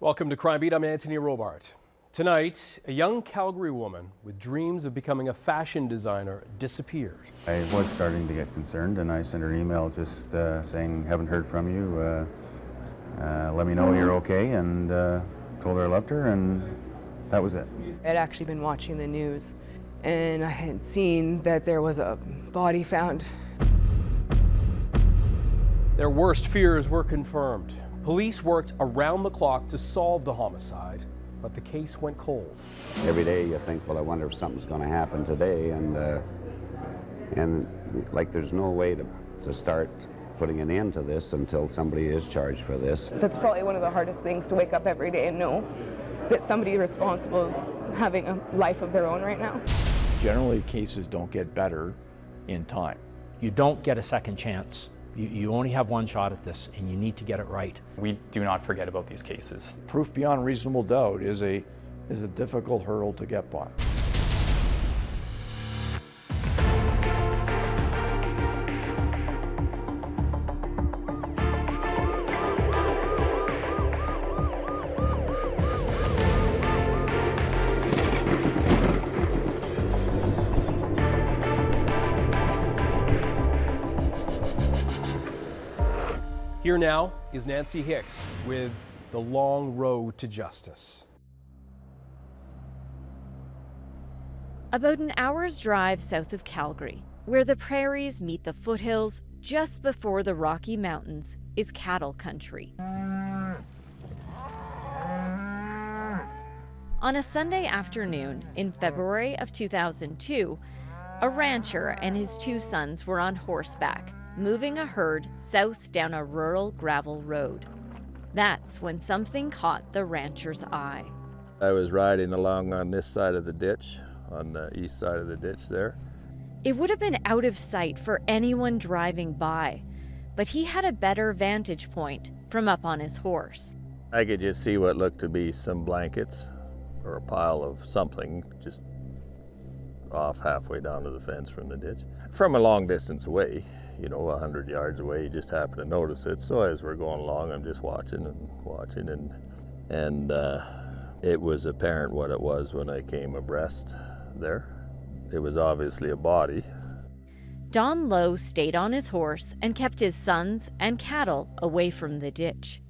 Welcome to Crime Beat. I'm Anthony Robart. Tonight, a young Calgary woman with dreams of becoming a fashion designer disappeared. I was starting to get concerned, and I sent her an email just saying, haven't heard from you, let me know you're okay, and told her I loved her, and that was it. I'd actually been watching the news, and I had seen that there was a body found. Their worst fears were confirmed. Police worked around the clock to solve the homicide, but the case went cold. Every day you think, well, I wonder if something's going to happen today, and like there's no way to start putting an end to this until somebody is charged for this. That's probably one of the hardest things, to wake up every day and know that somebody responsible is having a life of their own right now. Generally, cases don't get better in time. You don't get a second chance. You only have one shot at this, and you need to get it right. We do not forget about these cases. Proof beyond reasonable doubt is a difficult hurdle to get by. Here now is Nancy Hicks with The Long Road to Justice. About an hour's drive south of Calgary, where the prairies meet the foothills just before the Rocky Mountains, is cattle country. On a Sunday afternoon in February of 2002, a rancher and his two sons were on horseback, moving a herd south down a rural gravel road. That's when something caught the rancher's eye. I was riding along on this side of the ditch, on the east side of the ditch there. It would have been out of sight for anyone driving by, but he had a better vantage point from up on his horse. I could just see what looked to be some blankets or a pile of something just off halfway down to the fence from the ditch. From a long distance away, 100 yards away, you just happen to notice it. So as we're going along, I'm just watching, and it was apparent what it was when I came abreast there. It was obviously a body. Don Lowe stayed on his horse and kept his sons and cattle away from the ditch.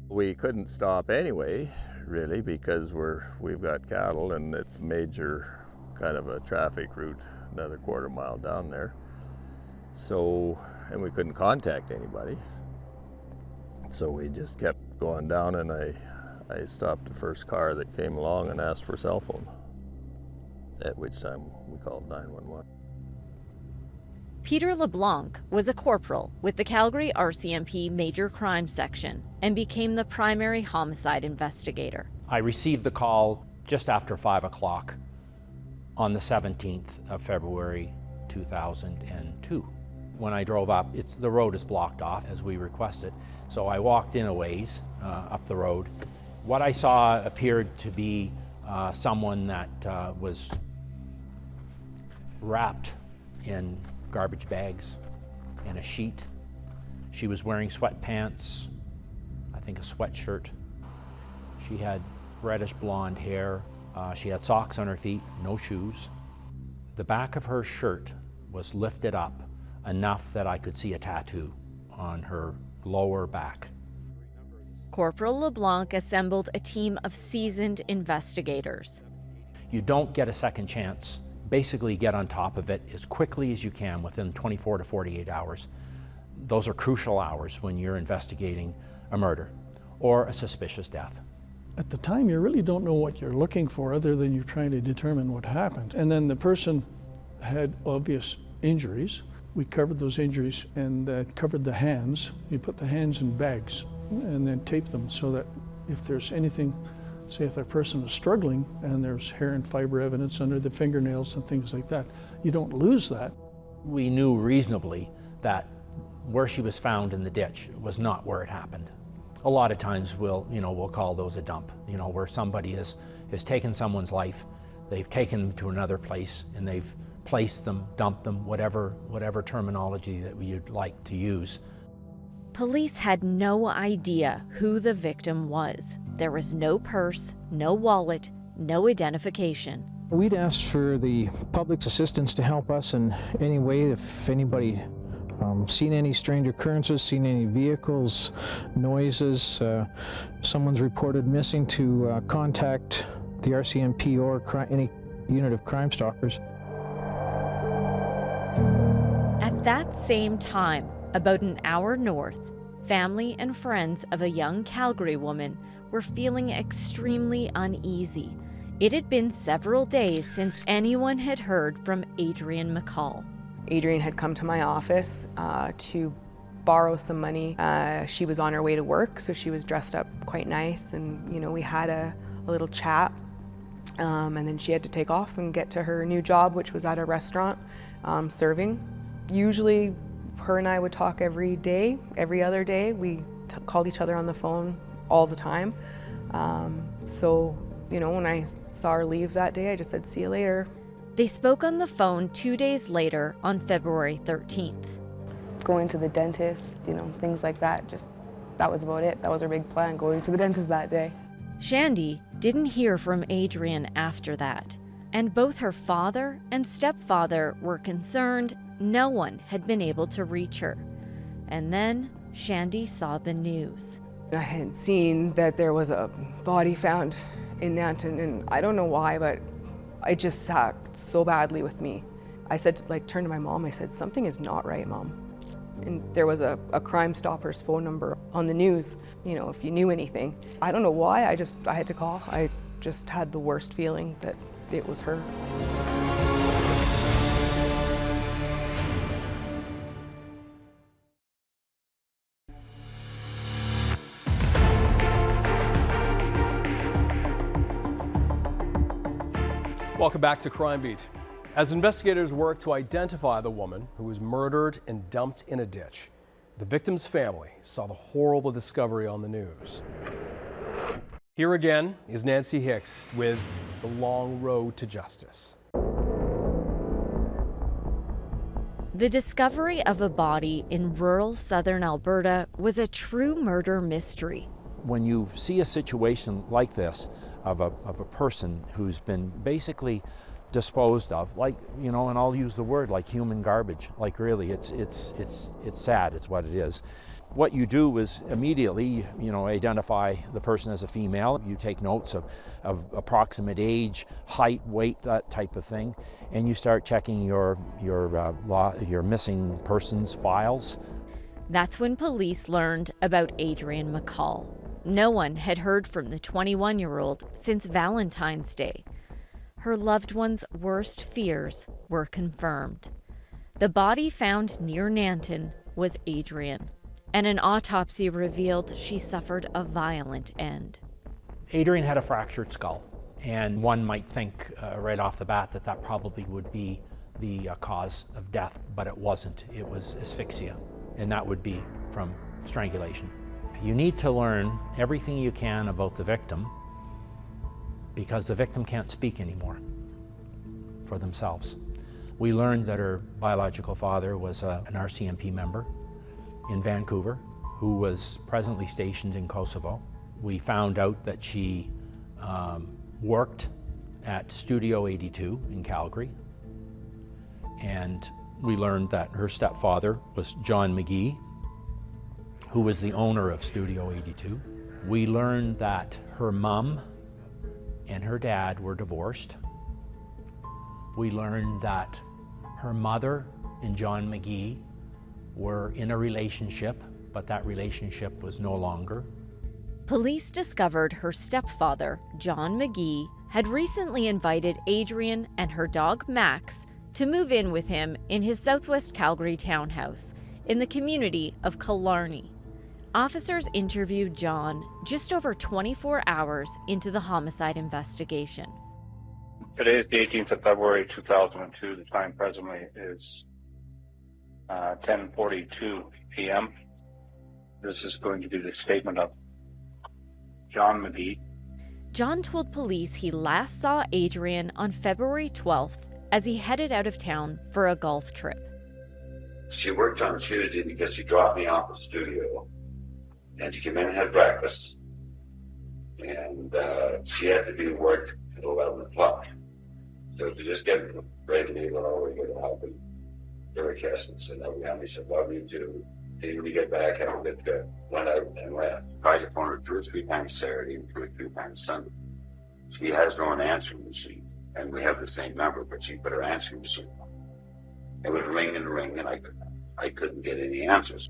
We couldn't stop anyway, really, because we've got cattle, and it's major kind of a traffic route, another quarter mile down there. So, and we couldn't contact anybody. So we just kept going down, and I stopped the first car that came along and asked for a cell phone, at which time we called 911. Peter LeBlanc was a corporal with the Calgary RCMP Major Crime Section and became the primary homicide investigator. I received the call just after 5 o'clock on the 17th of February 2002. When I drove up, the road is blocked off as we requested, so I walked in a ways up the road. What I saw appeared to be someone that was wrapped in garbage bags and a sheet. She was wearing sweatpants, I think a sweatshirt. She had reddish blonde hair. She had socks on her feet, no shoes. The back of her shirt was lifted up enough that I could see a tattoo on her lower back. Corporal LeBlanc assembled a team of seasoned investigators. You don't get a second chance. Basically get on top of it as quickly as you can within 24 to 48 hours. Those are crucial hours when you're investigating a murder or a suspicious death. At the time, you really don't know what you're looking for other than you're trying to determine what happened. And then the person had obvious injuries. We covered those injuries and covered the hands. You put the hands in bags and then tape them so that if there's anything, say if that person is struggling and there's hair and fiber evidence under the fingernails and things like that, you don't lose that. We knew reasonably that where she was found in the ditch was not where it happened. A lot of times we'll call those a dump, where somebody has taken someone's life, they've taken them to another place, and they've placed them, dumped them, whatever terminology that you'd like to use. Police had no idea who the victim was. There was no purse, no wallet, no identification. We'd asked for the public's assistance to help us in any way. If anybody seen any strange occurrences, seen any vehicles, noises, someone's reported missing, to contact the RCMP or any unit of Crime Stoppers. At that same time, about an hour north, family and friends of a young Calgary woman were feeling extremely uneasy. It had been several days since anyone had heard from Adrienne McColl. Adrienne had come to my office to borrow some money. She was on her way to work, so she was dressed up quite nice, and we had a little chat. And then she had to take off and get to her new job, which was at a restaurant serving. Usually, her and I would talk every day, every other day. We called each other on the phone all the time. So, when I saw her leave that day, I just said, "See you later." They spoke on the phone 2 days later on February 13th. Going to the dentist, things like that. That was about it. That was our big plan, going to the dentist that day. Shandy didn't hear from Adrienne after that, and both her father and stepfather were concerned no one had been able to reach her. And then Shandy saw the news. I had seen that there was a body found in Nanton, and I don't know why, but it just sat so badly with me. I said, turned to my mom, I said, "Something is not right, Mom." And there was a Crime Stoppers phone number on the news, if you knew anything. I don't know why, I had to call. I just had the worst feeling that it was her. Welcome back to Crime Beat. As investigators work to identify the woman who was murdered and dumped in a ditch, the victim's family saw the horrible discovery on the news. Here again is Nancy Hicks with The Long Road to Justice. The discovery of a body in rural southern Alberta was a true murder mystery. When you see a situation like this of a person who's been basically disposed of, and I'll use the word like human garbage, really it's sad, it's what it is. What you do is immediately, identify the person as a female. You take notes of approximate age, height, weight, that type of thing, and you start checking your missing persons files. That's when police learned about Adrienne McColl. No one had heard from the 21-year-old since Valentine's Day. Her loved one's worst fears were confirmed. The body found near Nanton was Adrienne, and an autopsy revealed she suffered a violent end. Adrienne had a fractured skull, and one might think right off the bat that probably would be the cause of death, but it wasn't. It was asphyxia, and that would be from strangulation. You need to learn everything you can about the victim, because the victim can't speak anymore for themselves. We learned that her biological father was an RCMP member in Vancouver who was presently stationed in Kosovo. We found out that she worked at Studio 82 in Calgary, and we learned that her stepfather was John McGee, who was the owner of Studio 82. We learned that her mom and her dad were divorced. We learned that her mother and John McGee were in a relationship, but that relationship was no longer. Police discovered her stepfather, John McGee, had recently invited Adrienne and her dog Max to move in with him in his southwest Calgary townhouse in the community of Killarney. Officers interviewed John just over 24 hours into the homicide investigation. Today is the 18th of February 2002. The time presently is 10:42 p.m. This is going to be the statement of John McGee. John told police he last saw Adrienne on February 12th as he headed out of town for a golf trip. She worked on Tuesday because she dropped me off at the studio. And she came in and had breakfast. and she had to do work at 11 o'clock. So to just get ready to leave, oh, we're going to help him. Very careful. So now we said, love you too. See when you get back, have a good trip. Went out and left. Tried to phone her 2 or 3 times Saturday and 2 or 3 times Sunday. She has her own answering machine, and we have the same number, but she put her answering machine on. It would ring and ring, and I couldn't get any answers.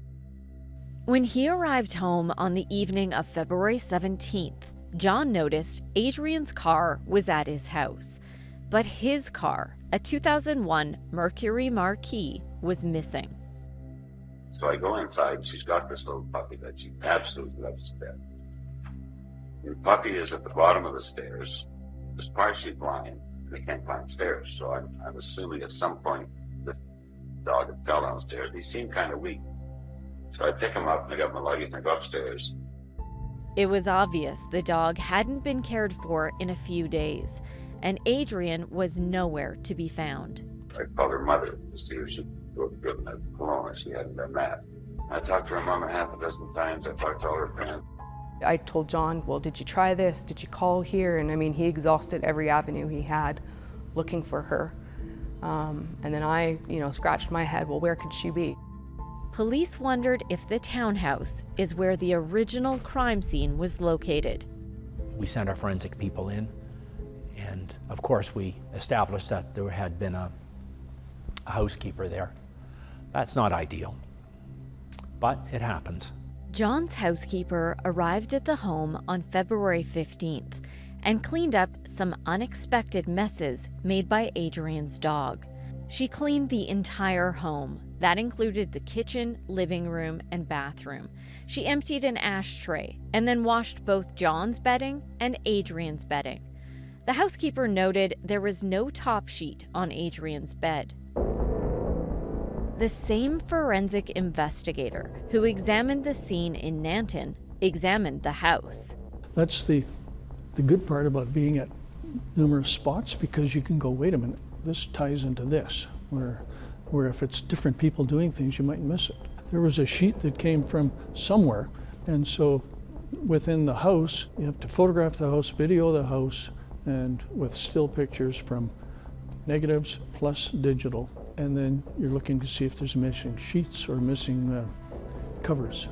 When he arrived home on the evening of February 17th, John noticed Adrienne's car was at his house. But his car, a 2001 Mercury Marquis, was missing. So I go inside, she's got this little puppy that she absolutely loves to death. The puppy is at the bottom of the stairs. It's partially blind, and they can't climb stairs, so I'm assuming at some point the dog had fell downstairs. He seemed kind of weak. So I pick him up, and I got my luggage, and I go upstairs. It was obvious the dog hadn't been cared for in a few days, and Adrienne was nowhere to be found. I called her mother to see if she would give them a cologne, and she hadn't done that. I talked to her mom a half a dozen times. I talked to all her friends. I told John, well, did you try this? Did you call here? And I mean, he exhausted every avenue he had looking for her. And then I, scratched my head, well, where could she be? Police wondered if the townhouse is where the original crime scene was located. We sent our forensic people in, and of course we established that there had been a housekeeper there. That's not ideal, but it happens. John's housekeeper arrived at the home on February 15th and cleaned up some unexpected messes made by Adrienne's dog. She cleaned the entire home. That included the kitchen, living room, and bathroom. She emptied an ashtray and then washed both John's bedding and Adrienne's bedding. The housekeeper noted there was no top sheet on Adrienne's bed. The same forensic investigator who examined the scene in Nanton examined the house. That's the good part about being at numerous spots, because you can go, wait a minute, this ties into this, where if it's different people doing things, you might miss it. There was a sheet that came from somewhere, and so within the house, you have to photograph the house, video the house, and with still pictures from negatives plus digital. And then you're looking to see if there's missing sheets or missing covers.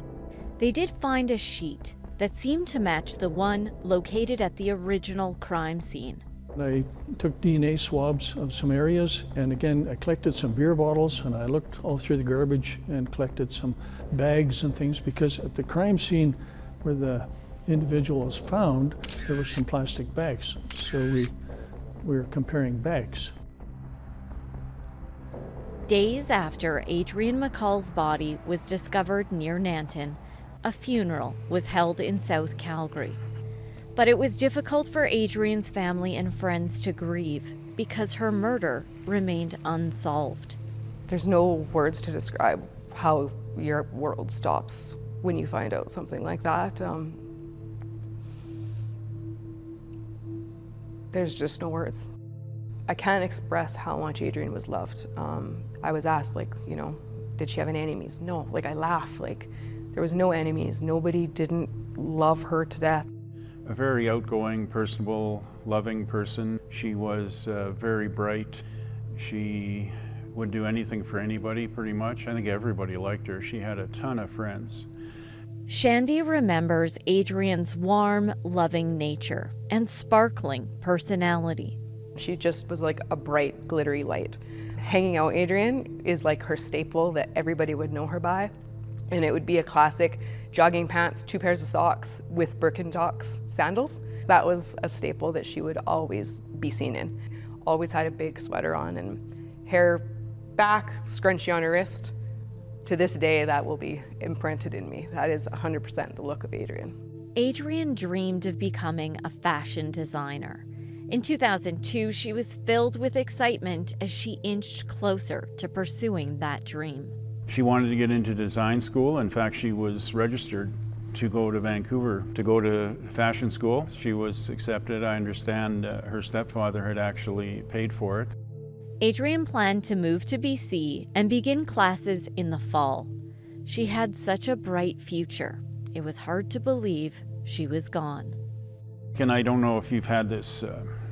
They did find a sheet that seemed to match the one located at the original crime scene. I took DNA swabs of some areas, and again, I collected some beer bottles, and I looked all through the garbage and collected some bags and things, because at the crime scene where the individual was found, there were some plastic bags. So we were comparing bags. Days after Adrienne McColl's body was discovered near Nanton, a funeral was held in South Calgary. But it was difficult for Adrienne's family and friends to grieve because her murder remained unsolved. There's no words to describe how your world stops when you find out something like that. There's just no words. I can't express how much Adrienne was loved. I was asked, did she have any enemies? No, I laugh, there was no enemies. Nobody didn't love her to death. A very outgoing, personable, loving person. She was very bright. She would do anything for anybody, pretty much. I think everybody liked her. She had a ton of friends. Shandy remembers Adrienne's warm, loving nature and sparkling personality. She just was like a bright, glittery light. Hanging out Adrienne is like her staple that everybody would know her by. And it would be a classic jogging pants, 2 pairs of socks with Birkenstocks sandals. That was a staple that she would always be seen in. Always had a big sweater on and hair back, scrunchie on her wrist. To this day, that will be imprinted in me. That is 100% the look of Adrienne. Adrienne dreamed of becoming a fashion designer. In 2002, she was filled with excitement as she inched closer to pursuing that dream. She wanted to get into design school. In fact, she was registered to go to Vancouver to go to fashion school. She was accepted. I understand her stepfather had actually paid for it. Adrienne planned to move to BC and begin classes in the fall. She had such a bright future. It was hard to believe she was gone. And I don't know if you've had this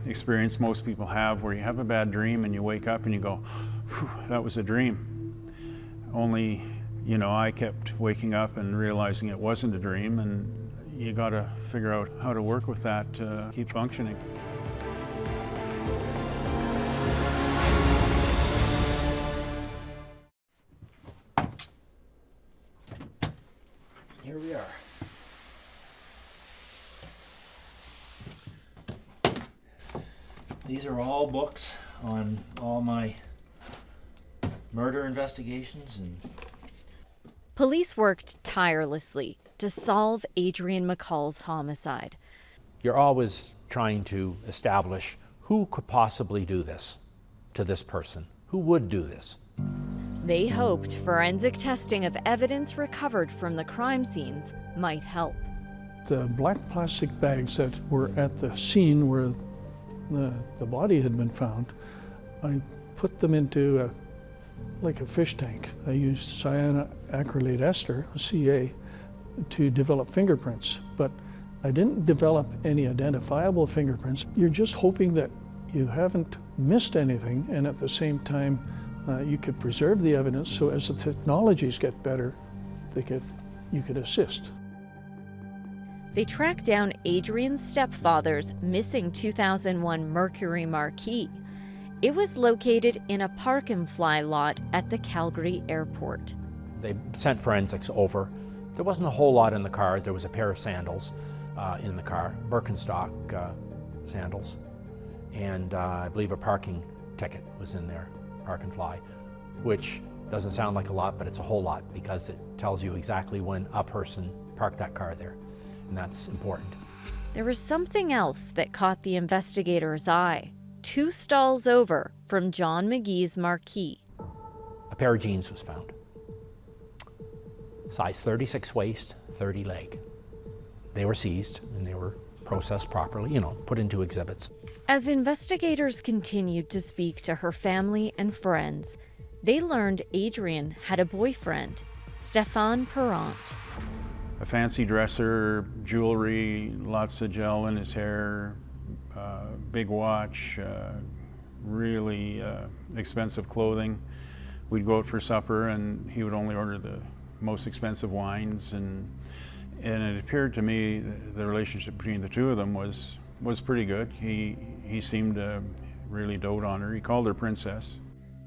experience most people have, where you have a bad dream and you wake up and you go, "Phew, that was a dream." Only, you know, I kept waking up and realizing it wasn't a dream, and you got to figure out how to work with that to keep functioning. Here we are. These are all books on all my murder investigations. And Police worked tirelessly to solve Adrienne McColl's homicide. you're always trying to establish who could possibly do this to this person, who would do this. They hoped forensic testing of evidence recovered from the crime scenes might help. The black plastic bags that were at the scene where the body had been found, I put them into like a fish tank. I used cyanoacrylate ester, CA, to develop fingerprints, but I didn't develop any identifiable fingerprints. You're just hoping that you haven't missed anything, and at the same time you could preserve the evidence, so as the technologies get better, you could assist. They tracked down Adrienne's stepfather's missing 2001 Mercury Marquis. It was located in a park and fly lot at the Calgary airport. They sent forensics over. There wasn't a whole lot in the car. There was a pair of sandals in the car, Birkenstock sandals, and I believe a parking ticket was in there, park and fly, which doesn't sound like a lot, but it's a whole lot because it tells you exactly when a person parked that car there. And that's important. There was something else that caught the investigator's eye. 2 stalls over from John McGee's Marquis. A pair of jeans was found. Size 36 waist, 30 leg. They were seized and they were processed properly, put into exhibits. As investigators continued to speak to her family and friends, they learned Adrienne had a boyfriend, Stéphane Parent. A fancy dresser, jewelry, lots of gel in his hair, big watch, really expensive clothing. We'd go out for supper and he would only order the most expensive wines, and it appeared to me the relationship between the two of them was pretty good. He seemed to really dote on her. He called her princess.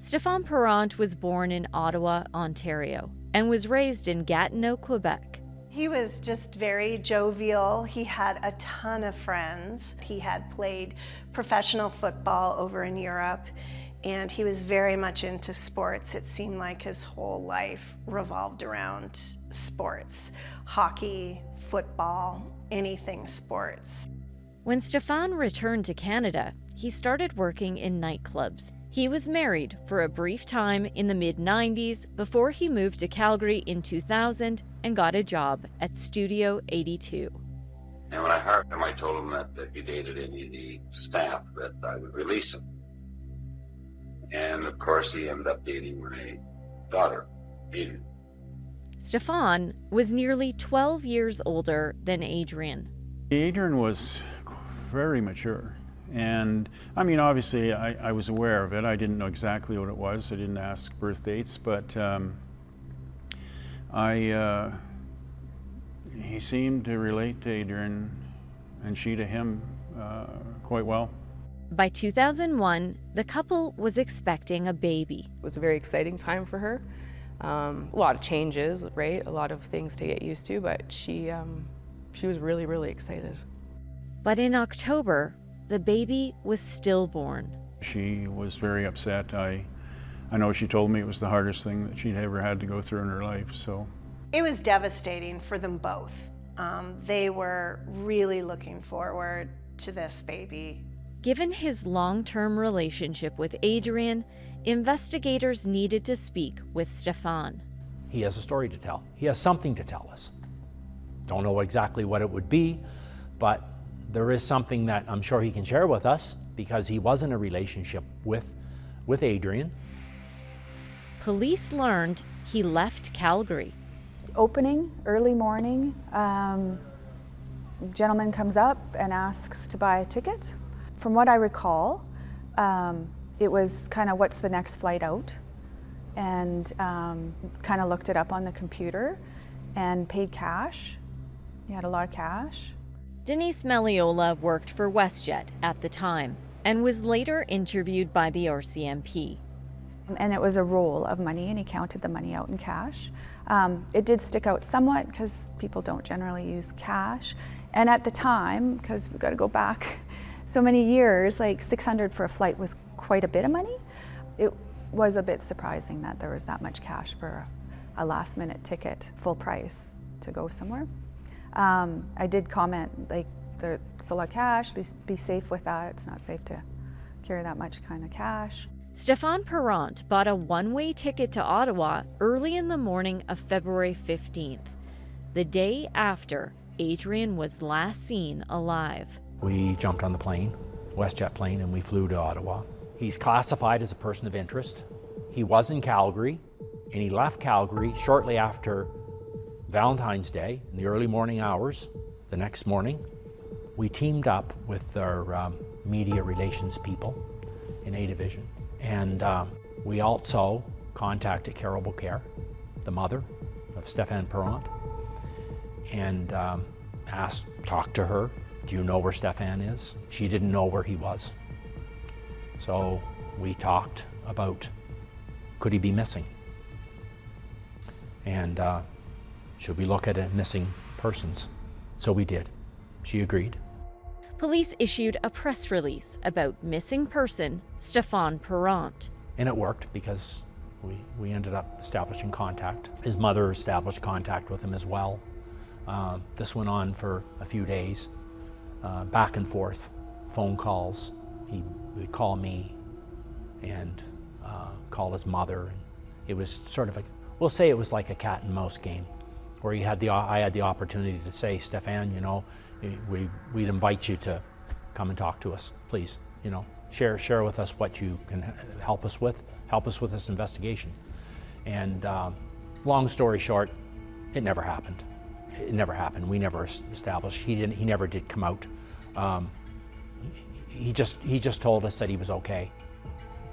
Stéphane Parent was born in Ottawa, Ontario, and was raised in Gatineau, Quebec. He was just very jovial. He had a ton of friends. He had played professional football over in Europe, and he was very much into sports. It seemed like his whole life revolved around sports, hockey, football, anything sports. When Stéphane returned to Canada, he started working in nightclubs. He was married for a brief time in the mid-90s before he moved to Calgary in 2000 and got a job at Studio 82. And when I hired him, I told him that if he dated any of the staff, that I would release him. And of course, he ended up dating my daughter, Adrienne. Stéphane was nearly 12 years older than Adrienne. Adrienne was very mature. And I mean, obviously, I was aware of it. I didn't know exactly what it was. I didn't ask birth dates, but he seemed to relate to Adrienne, and she to him, quite well. By 2001, the couple was expecting a baby. It was a very exciting time for her. A lot of changes, right? A lot of things to get used to, but she was really, really excited. But in October, the baby was stillborn. She was very upset. I know she told me it was the hardest thing that she'd ever had to go through in her life, so. It was devastating for them both. They were really looking forward to this baby. Given his long-term relationship with Adrienne, investigators needed to speak with Stéphane. He has a story to tell. He has something to tell us. Don't know exactly what it would be, but there is something that I'm sure he can share with us because he was in a relationship with Adrienne. Police learned he left Calgary. Opening, early morning, gentleman comes up and asks to buy a ticket. From what I recall, it was kind of what's the next flight out, and kind of looked it up on the computer and paid cash. He had a lot of cash. Denise Meliola worked for WestJet at the time and was later interviewed by the RCMP. And it was a roll of money, and he counted the money out in cash. It did stick out somewhat because people don't generally use cash. And at the time, because we've got to go back so many years, like $600 for a flight was quite a bit of money. It was a bit surprising that there was that much cash for a last-minute ticket, full price, to go somewhere. I did comment, like, there's a lot of cash, be safe with that. It's not safe to carry that much kind of cash. Stéphane Parent bought a one-way ticket to Ottawa early in the morning of February 15th, the day after Adrienne was last seen alive. We jumped on the plane, WestJet plane, and we flew to Ottawa. He's classified as a person of interest. He was in Calgary, and he left Calgary shortly after Valentine's Day in the early morning hours. The next morning, we teamed up with our media relations people in A Division, and we also contacted Carol Beaucaire, the mother of Stéphane Parent, and talked to her. Do you know where Stéphane is? She didn't know where he was. So we talked about, could he be missing? And should we look at missing persons? So we did. She agreed. Police issued a press release about missing person Stéphane Parent. And it worked because we ended up establishing contact. His mother established contact with him as well. This went on for a few days, back and forth, phone calls. He would call me and call his mother. And it was sort of we'll say it was like a cat and mouse game, where I had the opportunity to say, Stéphane, you know, we'd invite you to come and talk to us, please. You know, share with us what you can help us with this investigation. And long story short, it never happened. It never happened. We never established. He never did come out. He just told us that he was okay.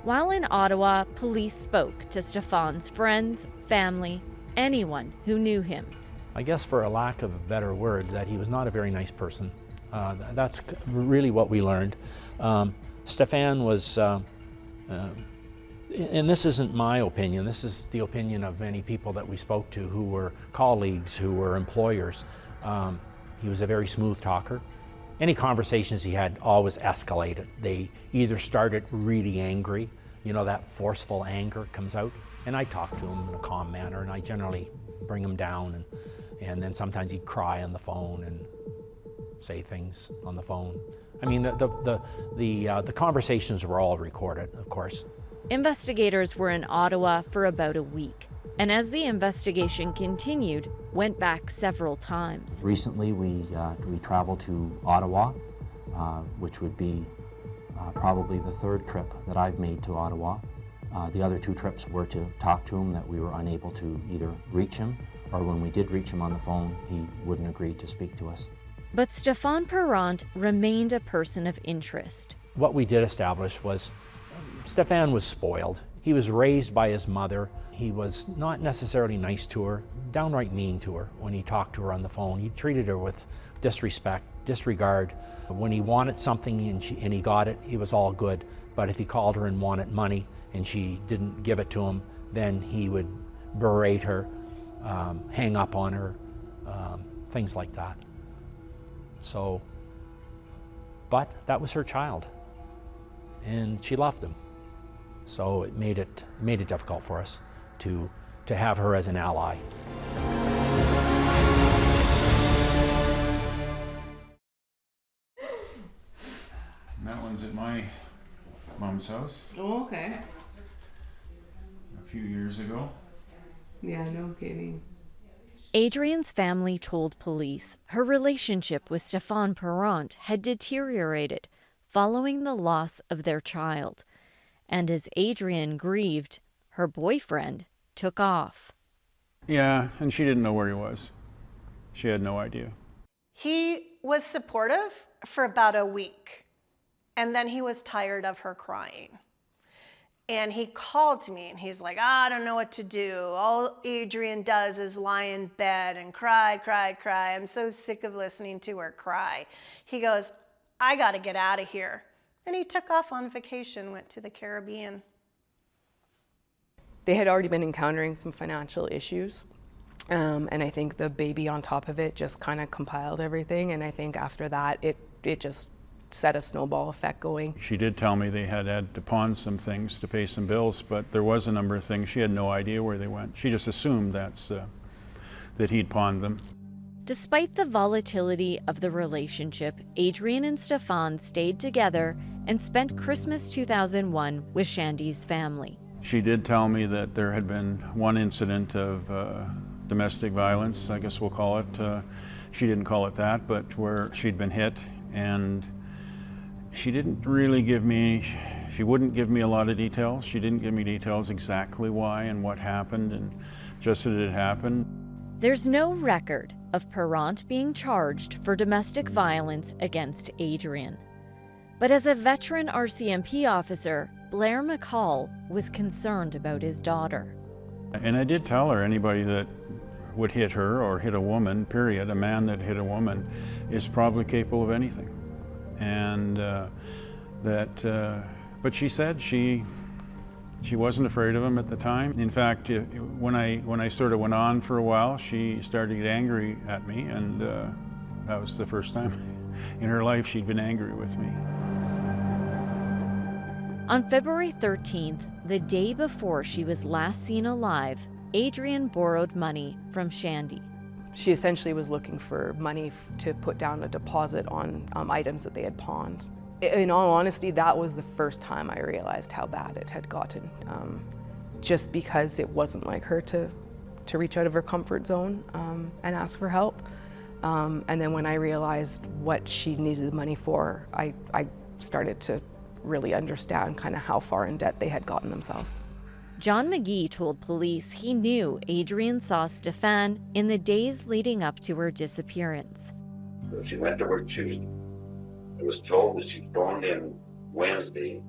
While in Ottawa, police spoke to Stéphane's friends, family, anyone who knew him. I guess, for a lack of a better word, that he was not a very nice person. That's really what we learned. Stéphane was, and this isn't my opinion, this is the opinion of many people that we spoke to who were colleagues, who were employers. He was a very smooth talker. Any conversations he had always escalated. They either started really angry, you know, that forceful anger comes out, and I talk to him in a calm manner, and I generally bring him down, and then sometimes he'd cry on the phone and say things on the phone. I mean, the conversations were all recorded, of course. Investigators were in Ottawa for about a week, and as the investigation continued, went back several times. Recently, we traveled to Ottawa, which would be probably the third trip that I've made to Ottawa. The other two trips were to talk to him, that we were unable to either reach him, or when we did reach him on the phone, he wouldn't agree to speak to us. But Stéphane Parent remained a person of interest. What we did establish was Stéphane was spoiled. He was raised by his mother. He was not necessarily nice to her, downright mean to her when he talked to her on the phone. He treated her with disrespect, disregard. When he wanted something and he got it, it was all good. But if he called her and wanted money and she didn't give it to him, then he would berate her, hang up on her, things like that. So, but that was her child, and she loved him. So it made it difficult for us to have her as an ally. And that one's at my mom's house. Oh, okay. A few years ago. Yeah, no kidding. Adrienne's family told police her relationship with Stéphane Parent had deteriorated following the loss of their child. And as Adrienne grieved, her boyfriend took off. Yeah, and she didn't know where he was. She had no idea. He was supportive for about a week, and then he was tired of her crying. And he called me and he's like, I don't know what to do. All Adrienne does is lie in bed and cry, cry, cry. I'm so sick of listening to her cry. He goes, I gotta get out of here. And he took off on vacation, went to the Caribbean. They had already been encountering some financial issues. And I think the baby on top of it just kind of compiled everything. And I think after that, it just set a snowball effect going. She did tell me they had to pawn some things to pay some bills, but there was a number of things. She had no idea where they went. She just assumed that he'd pawned them. Despite the volatility of the relationship, Adrienne and Stefan stayed together and spent Christmas 2001 with Shandy's family. She did tell me that there had been one incident of domestic violence, I guess we'll call it. She didn't call it that, but where she'd been hit, and she didn't really she wouldn't give me a lot of details. She didn't give me details exactly why and what happened, and just that it happened. There's no record of Perrant being charged for domestic violence against Adrienne. But as a veteran RCMP officer, Blair McColl was concerned about his daughter. And I did tell her but would hit her or hit a woman, period, a man that hit a woman is probably capable of anything. And but she said she wasn't afraid of him at the time. In fact, when I sort of went on for a while, she started to get angry at me, and that was the first time in her life she'd been angry with me. On February 13th, the day before she was last seen alive, Adrienne borrowed money from Shandy. She essentially was looking for money to put down a deposit on items that they had pawned. In all honesty, that was the first time I realized how bad it had gotten, just because it wasn't like her to reach out of her comfort zone and ask for help. And then when I realized what she needed the money for, I started to really understand kind of how far in debt they had gotten themselves. John McGee told police he knew Adrienne saw Stefan in the days leading up to her disappearance. She went to work Tuesday. I was told that she phoned in Wednesday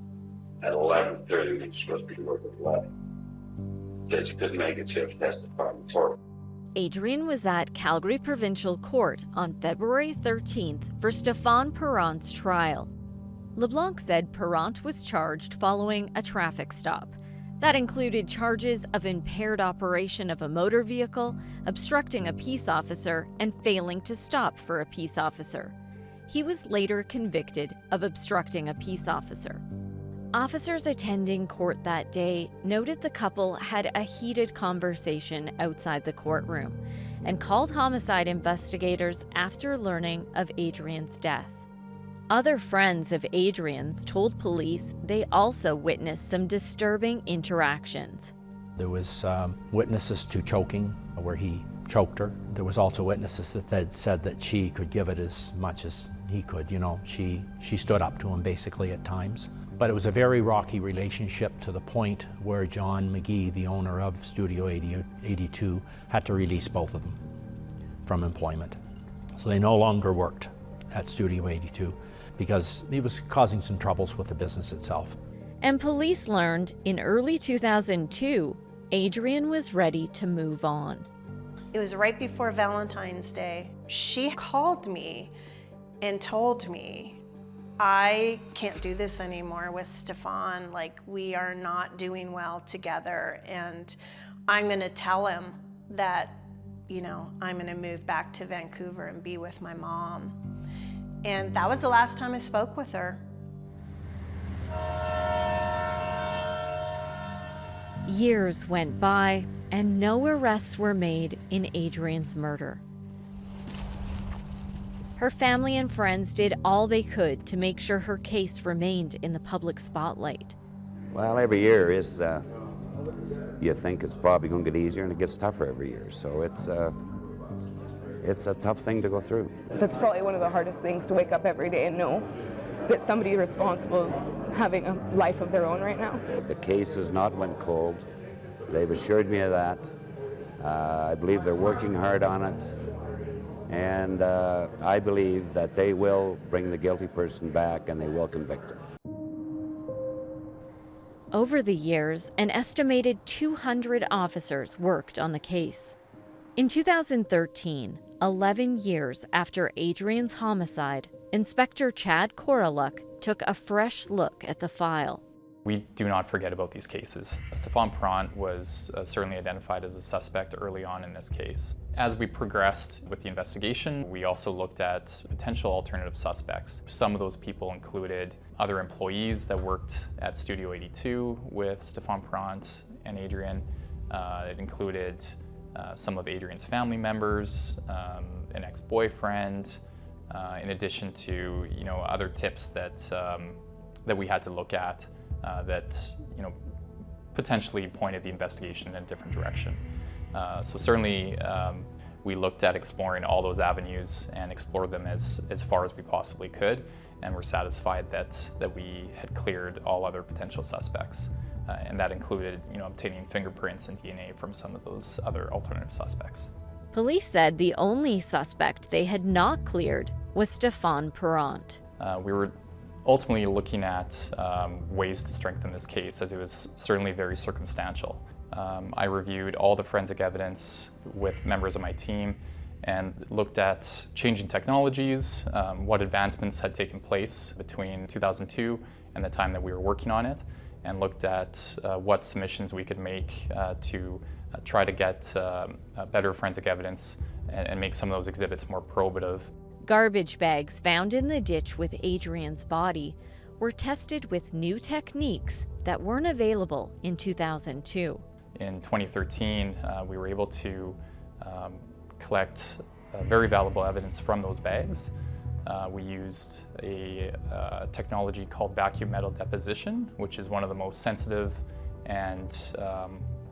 at 11:30. She was supposed to be working at 11. Said she couldn't make it. She had to testify in court. Adrienne was at Calgary Provincial Court on February 13th for Stefan Perrant's trial. LeBlanc said Perrant was charged following a traffic stop. That included charges of impaired operation of a motor vehicle, obstructing a peace officer, and failing to stop for a peace officer. He was later convicted of obstructing a peace officer. Officers attending court that day noted the couple had a heated conversation outside the courtroom and called homicide investigators after learning of Adrienne's death. Other friends of Adrienne's told police they also witnessed some disturbing interactions. There was witnesses to choking, where he choked her. There was also witnesses that said that she could give it as much as he could. You know, she stood up to him basically at times. But it was a very rocky relationship to the point where John McGee, the owner of Studio 82, had to release both of them from employment. So they no longer worked at Studio 82 because he was causing some troubles with the business itself. And police learned in early 2002, Adrienne was ready to move on. It was right before Valentine's Day. She called me and told me, I can't do this anymore with Stefan. Like, we are not doing well together, and I'm gonna tell him that, you know, I'm gonna move back to Vancouver and be with my mom. And that was the last time I spoke with her. Years went by, and no arrests were made in Adrienne's murder. Her family and friends did all they could to make sure her case remained in the public spotlight. Well, every year is, you think it's probably going to get easier, and it gets tougher every year. So it's a tough thing to go through. That's probably one of the hardest things, to wake up every day and know that somebody responsible is having a life of their own right now. The case has not went cold. They've assured me of that. I believe they're working hard on it. And I believe that they will bring the guilty person back and they will convict her. Over the years, an estimated 200 officers worked on the case. In 2013, 11 years after Adrienne's homicide, Inspector Chad Koroluk took a fresh look at the file. We do not forget about these cases. Stéphane Parent was certainly identified as a suspect early on in this case. As we progressed with the investigation, we also looked at potential alternative suspects. Some of those people included other employees that worked at Studio 82 with Stéphane Parent and Adrienne. It included some of Adrienne's family members, an ex-boyfriend, in addition to other tips that we had to look at. That potentially pointed the investigation in a different direction. So certainly we looked at exploring all those avenues and explored them as far as we possibly could, and were satisfied that we had cleared all other potential suspects. And that included obtaining fingerprints and DNA from some of those other alternative suspects. Police said the only suspect they had not cleared was Stéphane Parent. We were ultimately looking at ways to strengthen this case, as it was certainly very circumstantial. I reviewed all the forensic evidence with members of my team and looked at changing technologies, what advancements had taken place between 2002 and the time that we were working on it, and looked at what submissions we could make to try to get better forensic evidence and make some of those exhibits more probative. Garbage bags found in the ditch with Adrienne's body were tested with new techniques that weren't available in 2002. In 2013, we were able to collect very valuable evidence from those bags. We used a technology called vacuum metal deposition, which is one of the most sensitive and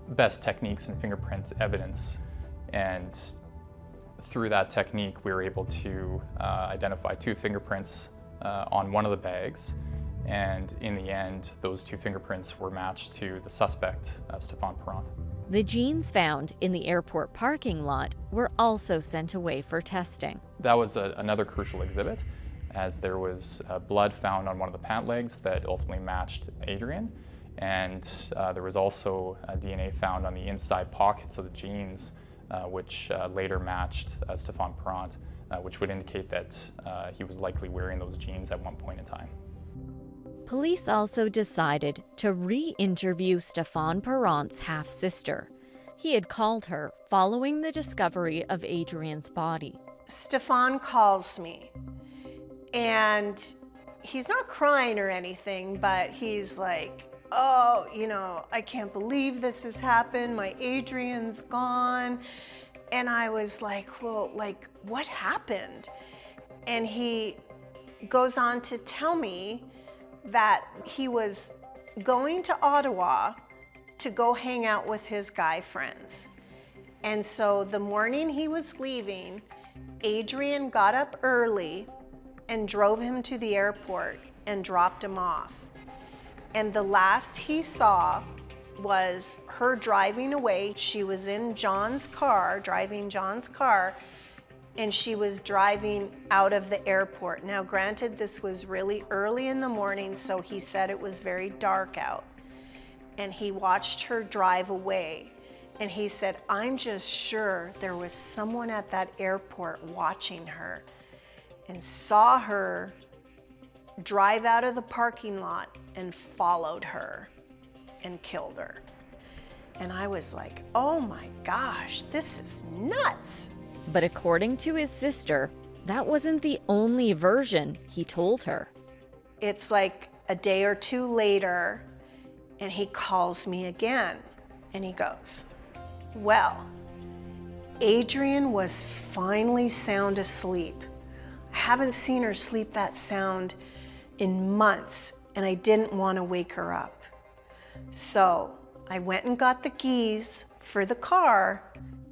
best techniques in fingerprint evidence. And through that technique, we were able to identify 2 fingerprints on one of the bags. And in the end, those 2 fingerprints were matched to the suspect, Stéphane Parent. The jeans found in the airport parking lot were also sent away for testing. That was another crucial exhibit, as there was blood found on one of the pant legs that ultimately matched Adrienne. And there was also DNA found on the inside pockets of the jeans, which later matched Stéphane Parent, which would indicate that he was likely wearing those jeans at one point in time. Police also decided to re-interview Stéphane Parent's half-sister. He had called her following the discovery of Adrienne's body. Stéphane calls me, and he's not crying or anything, but he's like, oh, I can't believe this has happened. My Adrienne's gone. And I was like, well, what happened? And he goes on to tell me that he was going to Ottawa to go hang out with his guy friends. And so the morning he was leaving, Adrienne got up early and drove him to the airport and dropped him off. And the last he saw was her driving away. She was in John's car, driving John's car, and she was driving out of the airport. Now, granted, this was really early in the morning, so he said it was very dark out. And he watched her drive away. And he said, I'm just sure there was someone at that airport watching her and saw her drive out of the parking lot and followed her and killed her. And I was like, oh my gosh, this is nuts. But according to his sister, that wasn't the only version he told her. It's like a day or 2 later, and he calls me again, and he goes, well, Adrienne was finally sound asleep. I haven't seen her sleep that sound in months, and I didn't want to wake her up. So I went and got the keys for the car,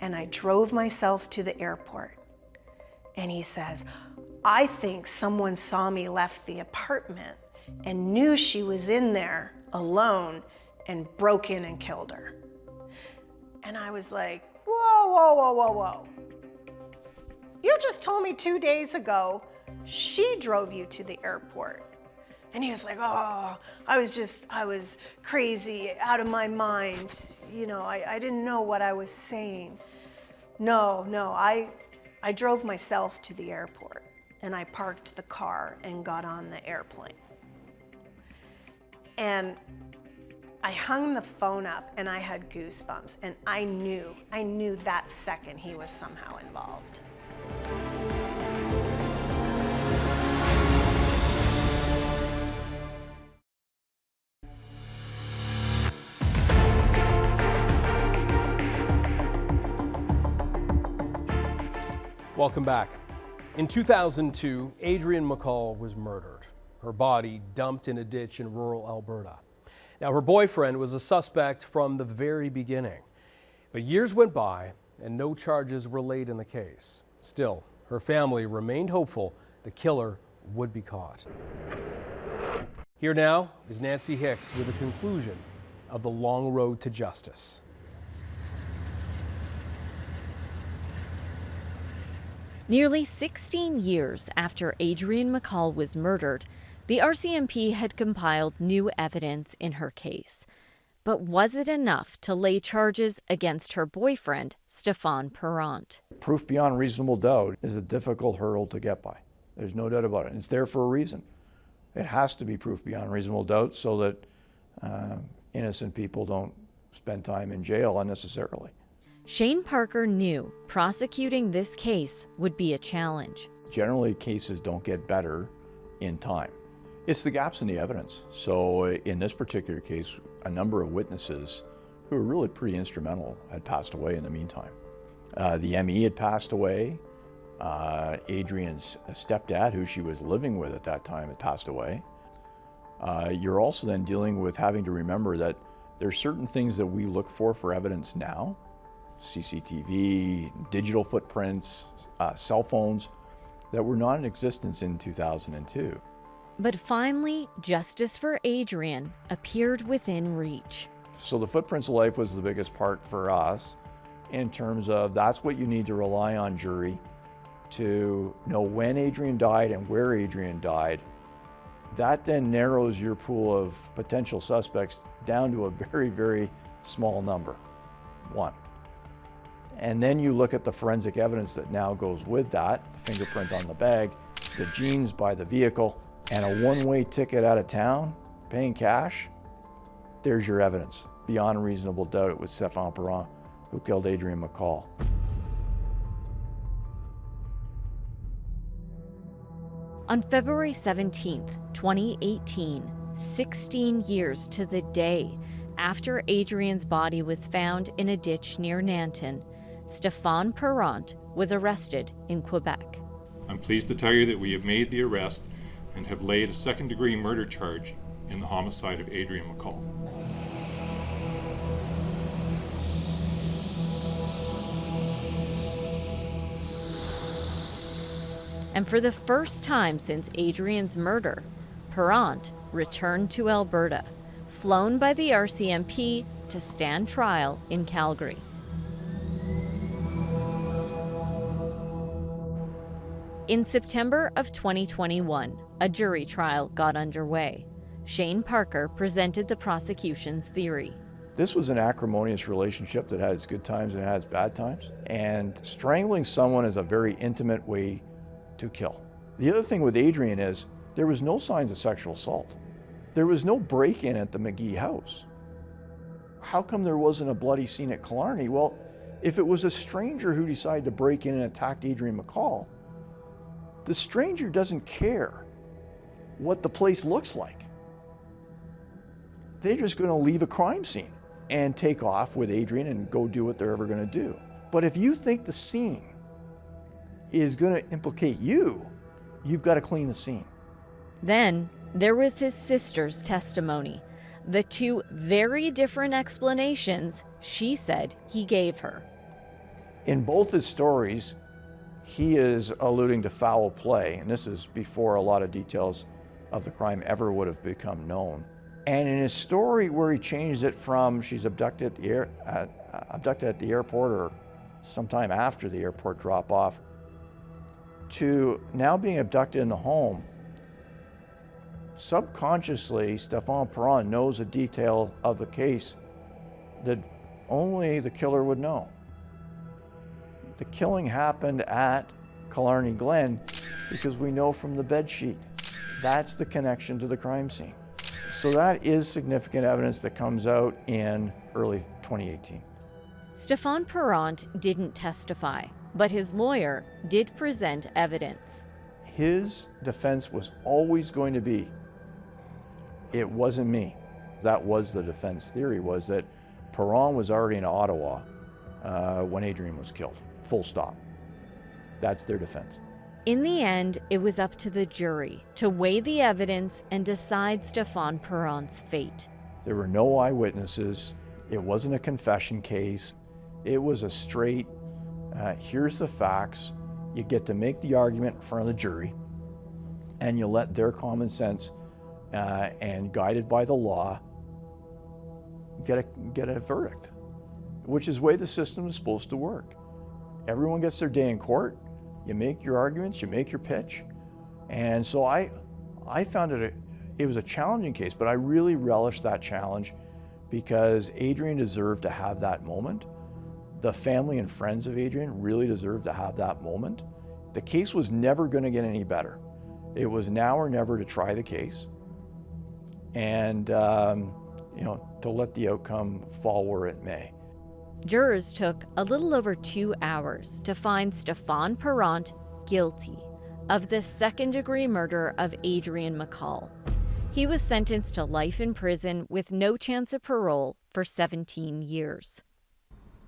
and I drove myself to the airport. And he says, I think someone saw me left the apartment and knew she was in there alone and broke in and killed her. And I was like, whoa, whoa, whoa, whoa, whoa. You just told me 2 days ago she drove you to the airport. And he was like, oh, I was crazy, out of my mind. You know, I didn't know what I was saying. No, I drove myself to the airport and I parked the car and got on the airplane. And I hung the phone up and I had goosebumps, and I knew that second he was somehow involved. Welcome back. In 2002, Adrienne McColl was murdered. Her body dumped in a ditch in rural Alberta. Now, her boyfriend was a suspect from the very beginning. But years went by and no charges were laid in the case. Still, her family remained hopeful the killer would be caught. Here now is Nancy Hicks with a conclusion of the long road to justice. Nearly 16 years after Adrienne McColl was murdered, the RCMP had compiled new evidence in her case. But was it enough to lay charges against her boyfriend, Stefan Perrant? Proof beyond reasonable doubt is a difficult hurdle to get by. There's no doubt about it. It's there for a reason. It has to be proof beyond reasonable doubt so that innocent people don't spend time in jail unnecessarily. Shane Parker knew prosecuting this case would be a challenge. Generally, cases don't get better in time. It's the gaps in the evidence. So in this particular case, a number of witnesses who were really pretty instrumental had passed away in the meantime. The ME had passed away. Adrienne's stepdad, who she was living with at that time, had passed away. You're also then dealing with having to remember that there are certain things that we look for evidence now. CCTV, digital footprints, cell phones that were not in existence in 2002. But finally, justice for Adrienne appeared within reach. So the footprints of life was the biggest part for us in terms of that's what you need to rely on, jury, to know when Adrienne died and where Adrienne died. That then narrows your pool of potential suspects down to a very, very small number, one. And then you look at the forensic evidence that now goes with that, the fingerprint on the bag, the jeans by the vehicle, and a one-way ticket out of town, paying cash. There's your evidence. Beyond reasonable doubt, it was Stefan Perrant who killed Adrienne McColl. On February 17th, 2018, 16 years to the day after Adrienne's body was found in a ditch near Nanton, Stefan Perrant was arrested in Quebec. I'm pleased to tell you that we have made the arrest and have laid a second-degree murder charge in the homicide of Adrienne McColl. And for the first time since Adrienne's murder, Perrant returned to Alberta, flown by the RCMP to stand trial in Calgary. In September of 2021, a jury trial got underway. Shane Parker presented the prosecution's theory. This was an acrimonious relationship that had its good times and had its bad times. And strangling someone is a very intimate way to kill. The other thing with Adrienne is there was no signs of sexual assault. There was no break-in at the McGee house. How come there wasn't a bloody scene at Killarney? Well, if it was a stranger who decided to break in and attack Adrienne McColl, the stranger doesn't care what the place looks like. They're just going to leave a crime scene and take off with Adrienne and go do what they're ever going to do. But if you think the scene is going to implicate you, you've got to clean the scene. Then there was his sister's testimony, the two very different explanations she said he gave her. In both his stories, he is alluding to foul play, and this is before a lot of details of the crime ever would have become known. And in his story where he changed it from she's abducted at the airport or sometime after the airport drop-off, to now being abducted in the home, subconsciously, Stéphane Perron knows a detail of the case that only the killer would know. The killing happened at Killarney Glen because we know from the bed sheet. That's the connection to the crime scene. So that is significant evidence that comes out in early 2018. Stéphane Perron didn't testify, but his lawyer did present evidence. His defense was always going to be, it wasn't me. That was the defense theory, was that Perron was already in Ottawa when Adrienne was killed, full stop. That's their defense. In the end, it was up to the jury to weigh the evidence and decide Stéphane Perron's fate. There were no eyewitnesses. It wasn't a confession case. It was a straight, here's the facts. You get to make the argument in front of the jury, and you let their common sense and guided by the law get a verdict, which is the way the system is supposed to work. Everyone gets their day in court. You make your arguments, you make your pitch. And so I found it was a challenging case, but I really relished that challenge because Adrienne deserved to have that moment. The family and friends of Adrienne really deserved to have that moment. The case was never going to get any better. It was now or never to try the case and to let the outcome fall where it may. Jurors took a little over 2 hours to find Stéphane Perron guilty of the second-degree murder of Adrienne McColl. He was sentenced to life in prison with no chance of parole for 17 years.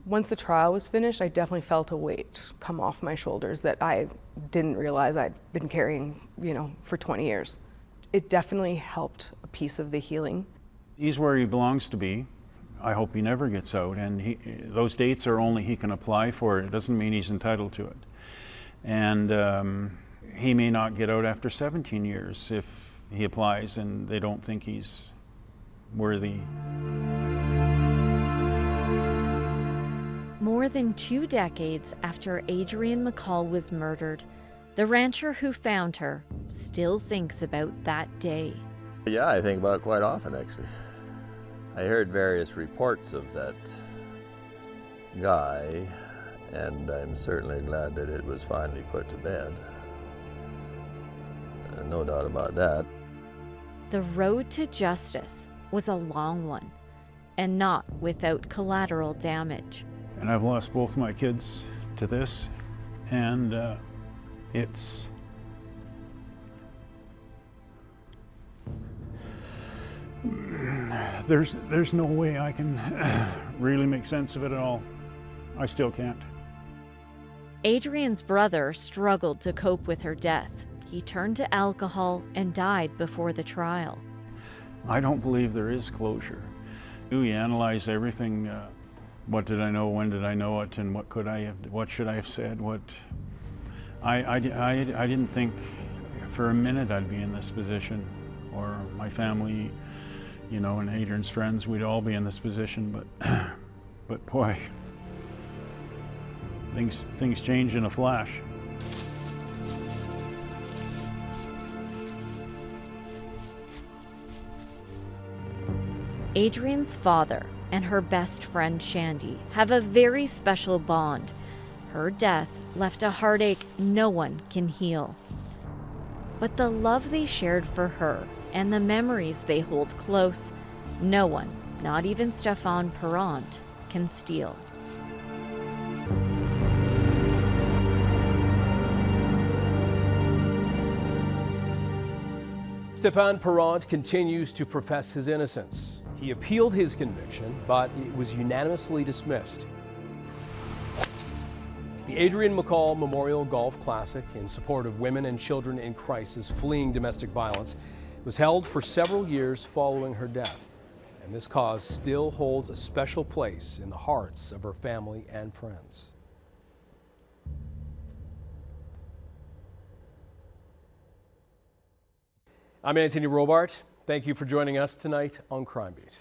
Once the trial was finished, I definitely felt a weight come off my shoulders that I didn't realize I'd been carrying, for 20 years. It definitely helped a piece of the healing. He's where he belongs to be. I hope he never gets out, and those dates are only he can apply for. It doesn't mean he's entitled to it. And he may not get out after 17 years if he applies and they don't think he's worthy. More than 2 decades after Adrienne McColl was murdered, the rancher who found her still thinks about that day. Yeah, I think about it quite often, actually. I heard various reports of that guy, and I'm certainly glad that it was finally put to bed. No doubt about that. The road to justice was a long one, and not without collateral damage. And I've lost both my kids to this, and it's there's no way I can really make sense of it at all. I still can't. Adrienne's brother struggled to cope with her death. He turned to alcohol and died before the trial. I don't believe there is closure. You analyze everything. What did I know? When did I know it? And what should I have said? I didn't think for a minute I'd be in this position, or my family, and Adrienne's friends, we'd all be in this position. But boy, things change in a flash. Adrienne's father and her best friend Shandy have a very special bond. Her death left a heartache no one can heal. But the love they shared for her and the memories they hold close, no one, not even Stéphane Perron, can steal. Stéphane Perron continues to profess his innocence. He appealed his conviction, but it was unanimously dismissed. The Adrienne McColl Memorial Golf Classic in support of women and children in crisis fleeing domestic violence was held for several years following her death. And this cause still holds a special place in the hearts of her family and friends. I'm Anthony Robart. Thank you for joining us tonight on Crime Beat.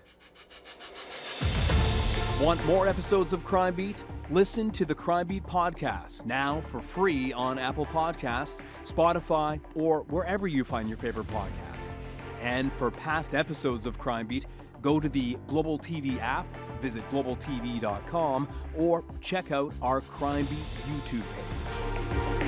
Want more episodes of Crime Beat? Listen to the Crime Beat podcast, now for free on Apple Podcasts, Spotify, or wherever you find your favorite podcast. And for past episodes of Crime Beat, go to the Global TV app, visit globaltv.com, or check out our Crime Beat YouTube page.